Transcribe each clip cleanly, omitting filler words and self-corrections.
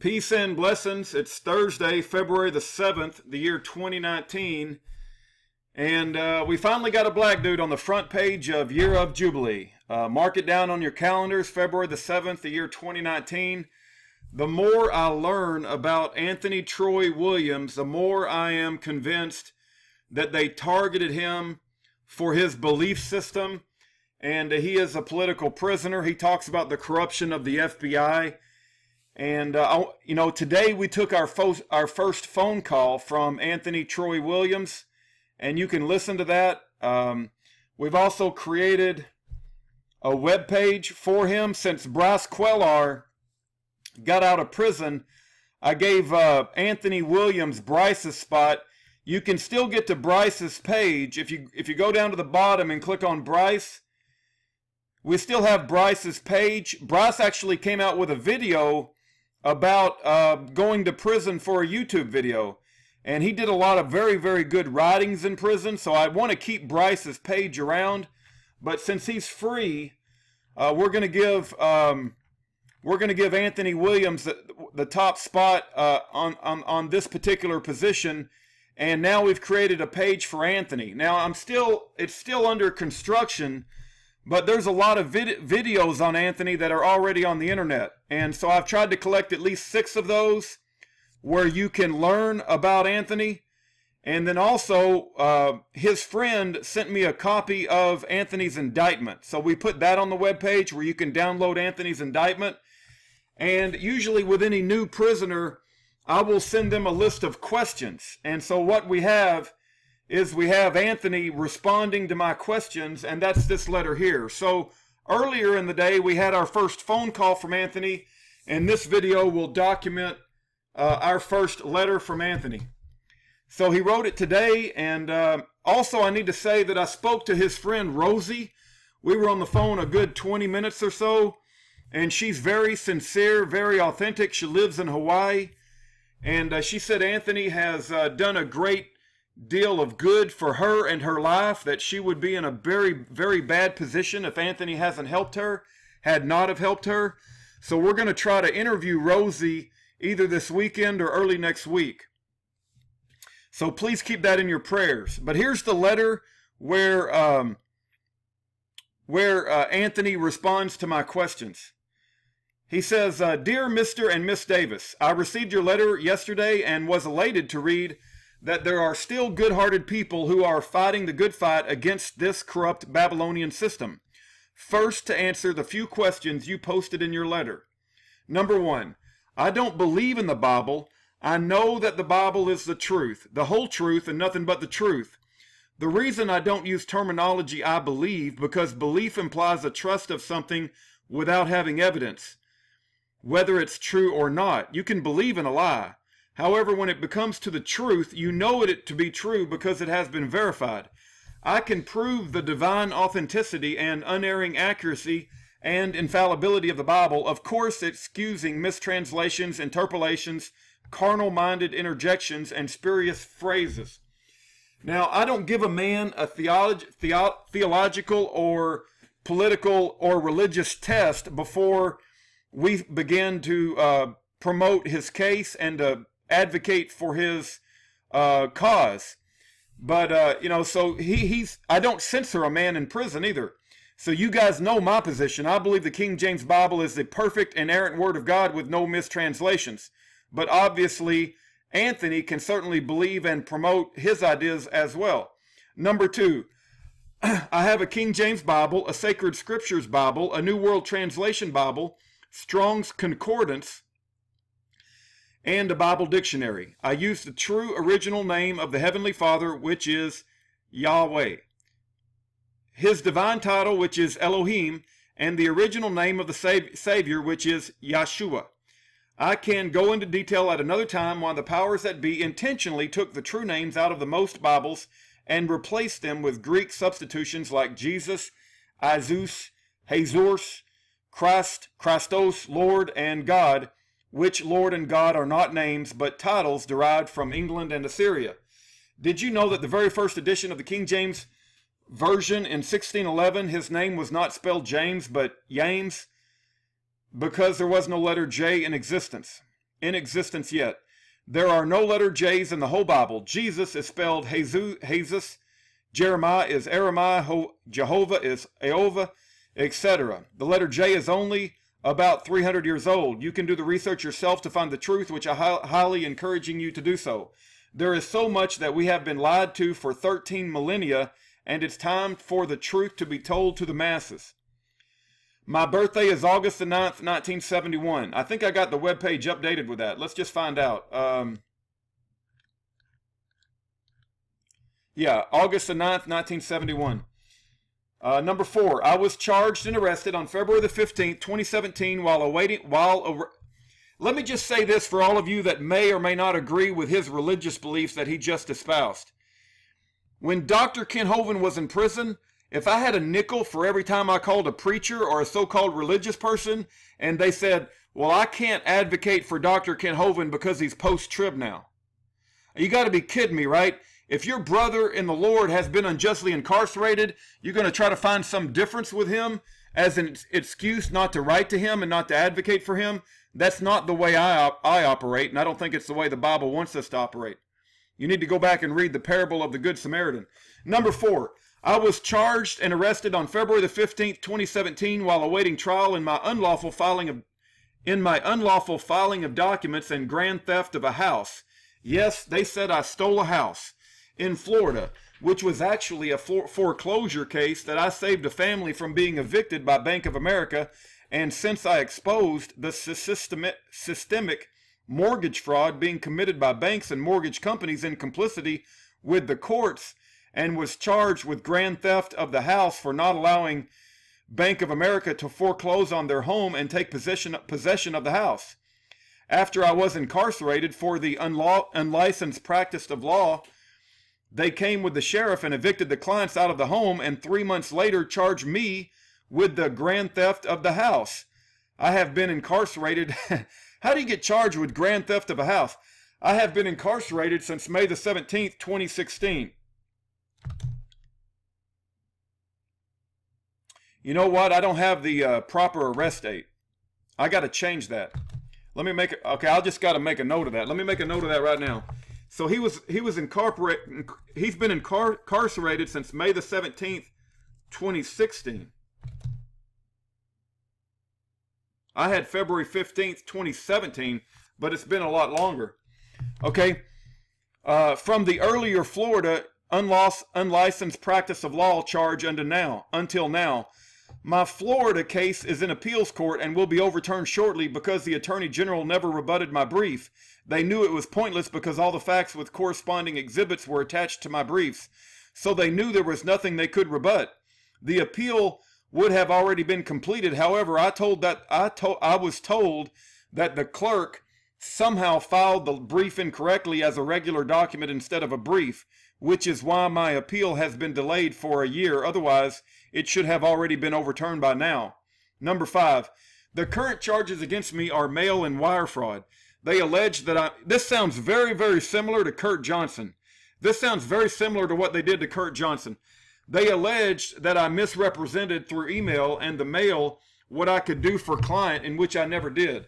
Peace and blessings. It's Thursday, February the 7th, the year 2019. And we finally got a black dude on the front page of Year of Jubilee. Mark it down on your calendars, February the 7th, the year 2019. The more I learn about Anthony Troy Williams, the more I am convinced that they targeted him for his belief system. And he is a political prisoner. He talks about the corruption of the FBI. And, you know, today we took our first phone call from Anthony Troy Williams, and you can listen to that. We've also created a web page for him. Since Bryce Quellar got out of prison, I gave Anthony Williams Bryce's spot. You can still get to Bryce's page. If you go down to the bottom and click on Bryce, we still have Bryce's page. Bryce actually came out with a video about going to prison for a YouTube video, and he did a lot of very, very good writings in prison. So I want to keep Bryce's page around, but since he's free, we're going to give Anthony Williams the top spot on this particular position. And now we've created a page for Anthony. Now it's still under construction, but there's a lot of videos on Anthony that are already on the internet. And so I've tried to collect at least 6 of those where you can learn about Anthony. And then also, his friend sent me a copy of Anthony's indictment. So we put that on the webpage where you can download Anthony's indictment. And usually with any new prisoner, I will send them a list of questions. And so what we have is we have Anthony responding to my questions, and that's this letter here. So earlier in the day, we had our first phone call from Anthony, and this video will document our first letter from Anthony. So he wrote it today, and also I need to say that I spoke to his friend Rosie. We were on the phone a good 20 minutes or so, and she's very sincere, very authentic. She lives in Hawaii, and she said Anthony has done a great deal of good for her and her life, that she would be in a very, very bad position if Anthony had not have helped her. So we're going to try to interview Rosie either this weekend or early next week. So please keep that in your prayers. But here's the letter where Anthony responds to my questions. He says, Dear Mr. and Miss Davis, I received your letter yesterday and was elated to read that there are still good-hearted people who are fighting the good fight against this corrupt Babylonian system. First, to answer the few questions you posted in your letter. Number 1, I don't believe in the Bible. I know that the Bible is the truth, the whole truth, and nothing but the truth. The reason I don't use terminology I believe, because belief implies a trust of something without having evidence, whether it's true or not. You can believe in a lie. However, when it becomes to the truth, you know it to be true because it has been verified. I can prove the divine authenticity and unerring accuracy and infallibility of the Bible, of course excusing mistranslations, interpolations, carnal-minded interjections, and spurious phrases. Now, I don't give a man a theological or political or religious test before we begin to promote his case and to advocate for his cause. But you know, so I don't censor a man in prison either. So you guys know my position. I believe the King James Bible is the perfect inerrant word of God with no mistranslations. But obviously Anthony can certainly believe and promote his ideas as well. Number 2, I have a King James Bible, a Sacred Scriptures Bible, a New World Translation Bible, Strong's Concordance, and a Bible dictionary. I use the true original name of the Heavenly Father, which is Yahweh, his divine title, which is Elohim, and the original name of the Savior, which is Yeshua. I can go into detail at another time why the powers that be intentionally took the true names out of the most Bibles and replaced them with Greek substitutions like Jesus, Isus, Jesus, Christ, Christos, Lord, and God, which Lord and God are not names, but titles derived from England and Assyria. Did you know that the very first edition of the King James Version in 1611, his name was not spelled James, but James? because there was no letter J in existence. in existence yet. There are no letter J's in the whole Bible. Jesus is spelled Jesus, Jeremiah is Eremiah, Jehovah is Jehovah, etc. The letter J is only about 300 years old. You can do the research yourself to find the truth, which I highly encouraging you to do so. There is so much that we have been lied to for 13 millennia, and it's time for the truth to be told to the masses. My birthday is August the 9th, 1971. I think I got the webpage updated with that. Let's just find out. Yeah, August the 9th, 1971. Number 4, I was charged and arrested on February the 15th, 2017 let me just say this for all of you that may or may not agree with his religious beliefs that he just espoused. When Dr. Ken Hovind was in prison, if I had a nickel for every time I called a preacher or a so-called religious person and they said, well, I can't advocate for Dr. Ken Hovind because he's post-trib now. You got to be kidding me, right? If your brother in the Lord has been unjustly incarcerated, you're going to try to find some difference with him as an excuse not to write to him and not to advocate for him. That's not the way I operate, and I don't think it's the way the Bible wants us to operate. You need to go back and read the parable of the Good Samaritan. Number 4, I was charged and arrested on February the 15th, 2017 while awaiting trial in my unlawful filing of documents and grand theft of a house. Yes, they said I stole a house in Florida, which was actually a foreclosure case that I saved a family from being evicted by Bank of America. And since I exposed the systemic mortgage fraud being committed by banks and mortgage companies in complicity with the courts, and was charged with grand theft of the house for not allowing Bank of America to foreclose on their home and take possession of the house. After I was incarcerated for the unlicensed practice of law, they came with the sheriff and evicted the clients out of the home, and 3 months later charged me with the grand theft of the house. I have been incarcerated. How do you get charged with grand theft of a house? I have been incarcerated since May the 17th, 2016. You know what? I don't have the proper arrest date. I got to change that. Let me make it. Okay, I just got to make a note of that. Let me make a note of that right now. So he's been incarcerated since May the 17th, 2016. I had February 15th, 2017, but it's been a lot longer. Okay, from the earlier Florida unlicensed practice of law charge until now. My Florida case is in appeals court and will be overturned shortly because the Attorney General never rebutted my brief. They knew it was pointless because all the facts with corresponding exhibits were attached to my briefs, so they knew there was nothing they could rebut. The appeal would have already been completed. However, I was told that the clerk somehow filed the brief incorrectly as a regular document instead of a brief, which is why my appeal has been delayed for a year. Otherwise, it should have already been overturned by now. Number 5, the current charges against me are mail and wire fraud. They allege that this sounds very, very similar to Kurt Johnson. This sounds very similar to what they did to Kurt Johnson. They alleged that I misrepresented through email and the mail what I could do for a client, in which I never did.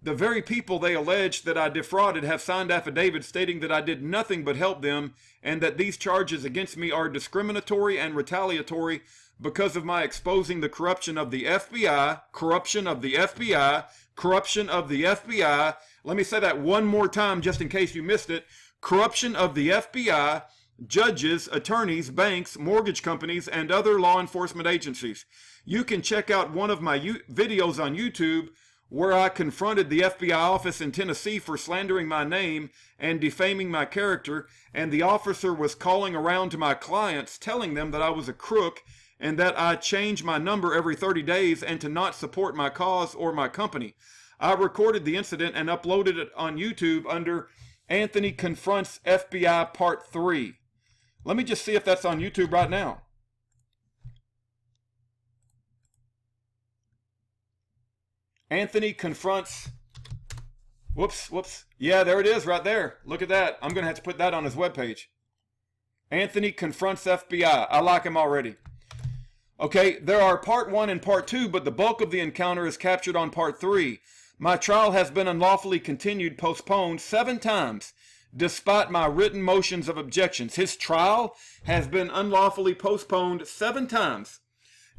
The very people they alleged that I defrauded have signed affidavits stating that I did nothing but help them, and that these charges against me are discriminatory and retaliatory because of my exposing the corruption of the FBI, corruption of the FBI, corruption of the FBI. Let me say that one more time just in case you missed it. Corruption of the FBI, judges, attorneys, banks, mortgage companies, and other law enforcement agencies. You can check out one of my videos on YouTube where I confronted the FBI office in Tennessee for slandering my name and defaming my character, and the officer was calling around to my clients telling them that I was a crook and that I change my number every 30 days and to not support my cause or my company. I recorded the incident and uploaded it on YouTube under Anthony Confronts FBI Part 3. Let me just see if that's on YouTube right now. Anthony Confronts... Whoops. Yeah, there it is right there. Look at that. I'm going to have to put that on his webpage. Anthony Confronts FBI. I like him already. Okay, there are Part 1 and Part 2, but the bulk of the encounter is captured on Part 3. My trial has been unlawfully continued, postponed 7 times, despite my written motions of objections. His trial has been unlawfully postponed 7 times,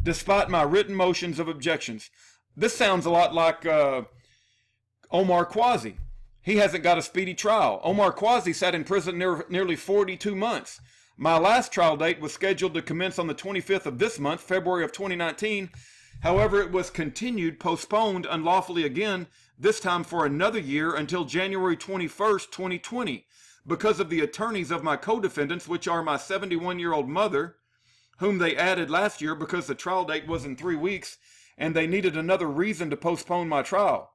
despite my written motions of objections. This sounds a lot like Omar Quasi. He hasn't got a speedy trial. Omar Quasi sat in prison nearly 42 months. My last trial date was scheduled to commence on the 25th of this month, February of 2019. However, it was continued, postponed unlawfully again, this time for another year until January 21st, 2020, because of the attorneys of my co-defendants, which are my 71-year-old mother, whom they added last year because the trial date was in 3 weeks, and they needed another reason to postpone my trial.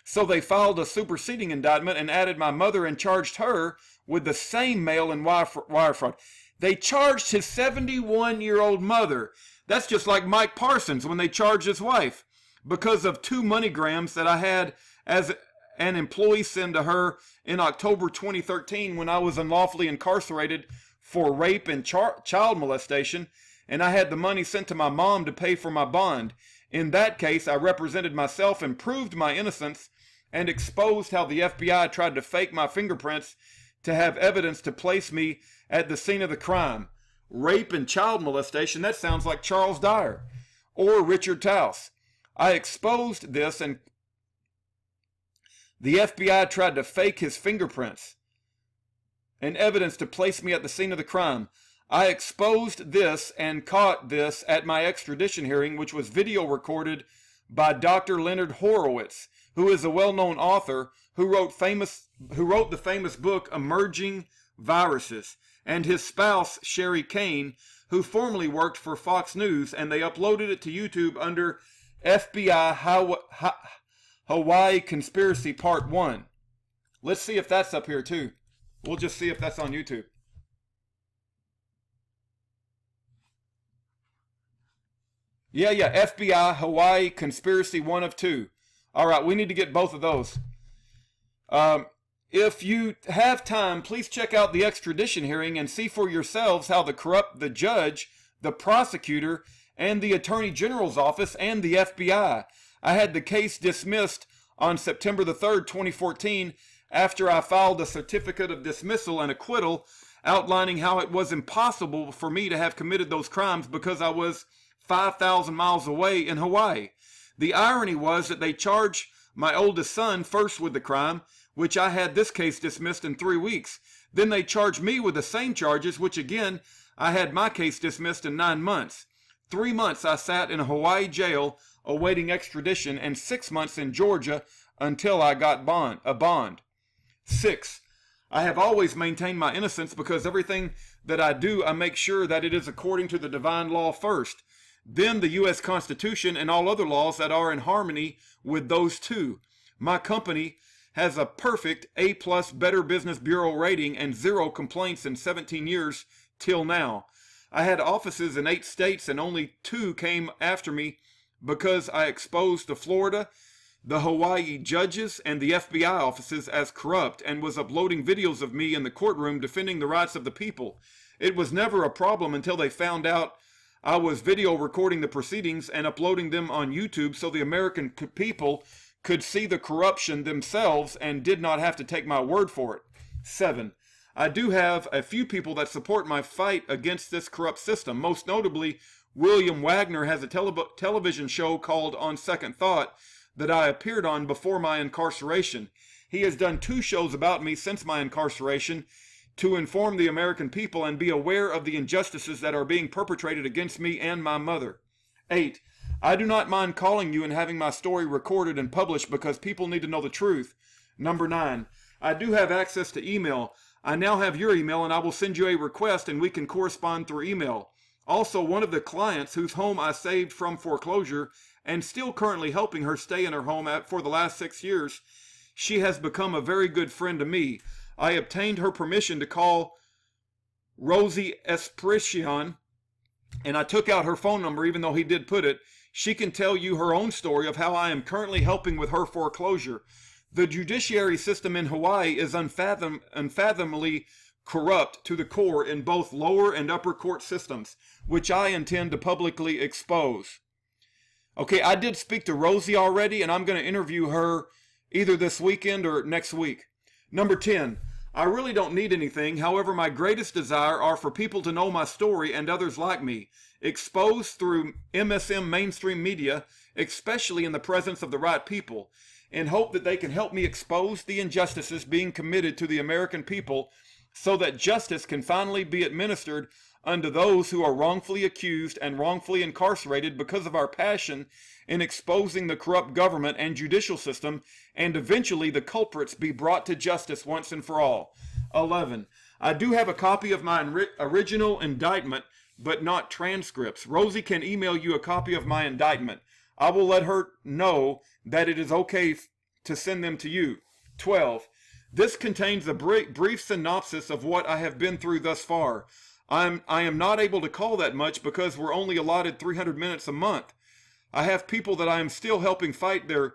So they filed a superseding indictment and added my mother and charged her with the same mail and wire fraud. They charged his 71-year-old mother. That's just like Mike Parsons when they charged his wife because of 2 MoneyGrams that I had as an employee send to her in October 2013 when I was unlawfully incarcerated for rape and child molestation, and I had the money sent to my mom to pay for my bond. In that case, I represented myself and proved my innocence and exposed how the FBI tried to fake my fingerprints to have evidence to place me at the scene of the crime. Rape and child molestation, that sounds like Charles Dyer or Richard Taus. I exposed this, and the FBI tried to fake his fingerprints and evidence to place me at the scene of the crime. I exposed this and caught this at my extradition hearing, which was video recorded by Dr. Leonard Horowitz, who is a well-known author who wrote the famous book Emerging Viruses, and his spouse, Sherry Kane, who formerly worked for Fox News, and they uploaded it to YouTube under FBI Hawaii Conspiracy Part 1. Let's see if that's up here too. We'll just see if that's on YouTube. Yeah, FBI Hawaii Conspiracy 1 of 2. All right, we need to get both of those. If you have time, please check out the extradition hearing and see for yourselves how the judge, the prosecutor, and the Attorney General's office and the FBI. I had the case dismissed on September the 3rd, 2014, after I filed a certificate of dismissal and acquittal outlining how it was impossible for me to have committed those crimes because I was 5,000 miles away in Hawaii. The irony was that they charged my oldest son first with the crime, which I had this case dismissed in 3 weeks. Then they charged me with the same charges, which again, I had my case dismissed in 9 months. 3 months I sat in a Hawaii jail awaiting extradition, and 6 months in Georgia until I got a bond. 6. I have always maintained my innocence because everything that I do, I make sure that it is according to the divine law first, then the U.S. Constitution and all other laws that are in harmony with those two. My company has a perfect A+ Better Business Bureau rating and 0 complaints in 17 years till now. I had offices in 8 states and only 2 came after me because I exposed the Florida, the Hawaii judges, and the FBI offices as corrupt and was uploading videos of me in the courtroom defending the rights of the people. It was never a problem until they found out I was video recording the proceedings and uploading them on YouTube so the American people could see the corruption themselves and did not have to take my word for it. 7. I do have a few people that support my fight against this corrupt system. Most notably, William Wagner has a television show called On Second Thought that I appeared on before my incarceration. He has done 2 shows about me since my incarceration to inform the American people and be aware of the injustices that are being perpetrated against me and my mother. 8. I do not mind calling you and having my story recorded and published because people need to know the truth. Number 9. I do have access to email. I now have your email and I will send you a request and we can correspond through email. Also, one of the clients whose home I saved from foreclosure and still currently helping her stay in her home for the last 6 years, she has become a very good friend to me. I obtained her permission to call Rosie Espricion, and I took out her phone number even though he did put it. She can tell you her own story of how I am currently helping with her foreclosure. The judiciary system in Hawaii is unfathomably corrupt to the core in both lower and upper court systems, which I intend to publicly expose. Okay, I did speak to Rosie already, and I'm going to interview her either this weekend or next week. Number 10, I really don't need anything. However, my greatest desire are for people to know my story and others like me, exposed through MSM mainstream media, especially in the presence of the right people, in hope that they can help me expose the injustices being committed to the American people so that justice can finally be administered unto those who are wrongfully accused and wrongfully incarcerated because of our passion in exposing the corrupt government and judicial system, and eventually the culprits be brought to justice once and for all. 11. I do have a copy of my original indictment, but not transcripts. Rosie can email you a copy of my indictment. I will let her know that it is okay to send them to you. 12. This contains a brief synopsis of what I have been through thus far. I am not able to call that much because we're only allotted 300 minutes a month. I have people that I am still helping fight their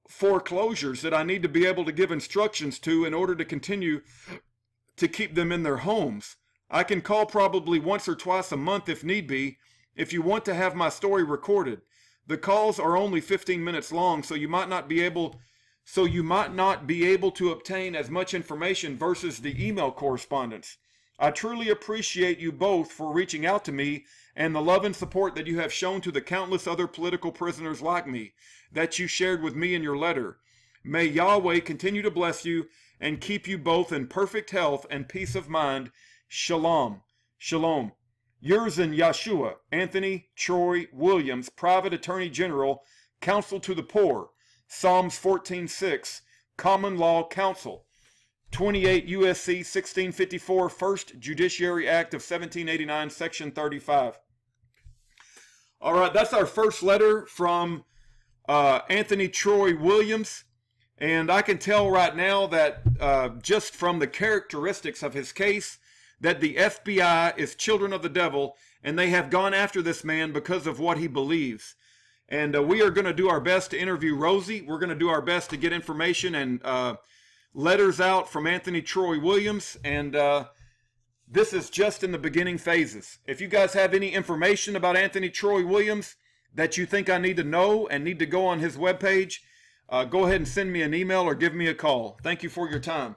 foreclosures that I need to be able to give instructions to in order to continue to keep them in their homes. I can call probably once or twice a month if need be, if you want to have my story recorded. The calls are only 15 minutes long, so you might not be able to obtain as much information versus the email correspondence. I truly appreciate you both for reaching out to me and the love and support that you have shown to the countless other political prisoners like me that you shared with me in your letter. May Yahweh continue to bless you and keep you both in perfect health and peace of mind. Shalom. Shalom. Yours in Yeshua, Anthony Troy Williams, Private Attorney General, Counsel to the Poor, Psalms 14:6, Common Law Counsel, 28 U.S.C. 1654, First Judiciary Act of 1789, Section 35. All right, that's our first letter from Anthony Troy Williams. And I can tell right now that just from the characteristics of his case, that the FBI is children of the devil, and they have gone after this man because of what he believes. And we are going to do our best to interview Rosie. We're going to do our best to get information and letters out from Anthony Troy Williams. And this is just in the beginning phases. If you guys have any information about Anthony Troy Williams that you think I need to know and need to go on his webpage, go ahead and send me an email or give me a call. Thank you for your time.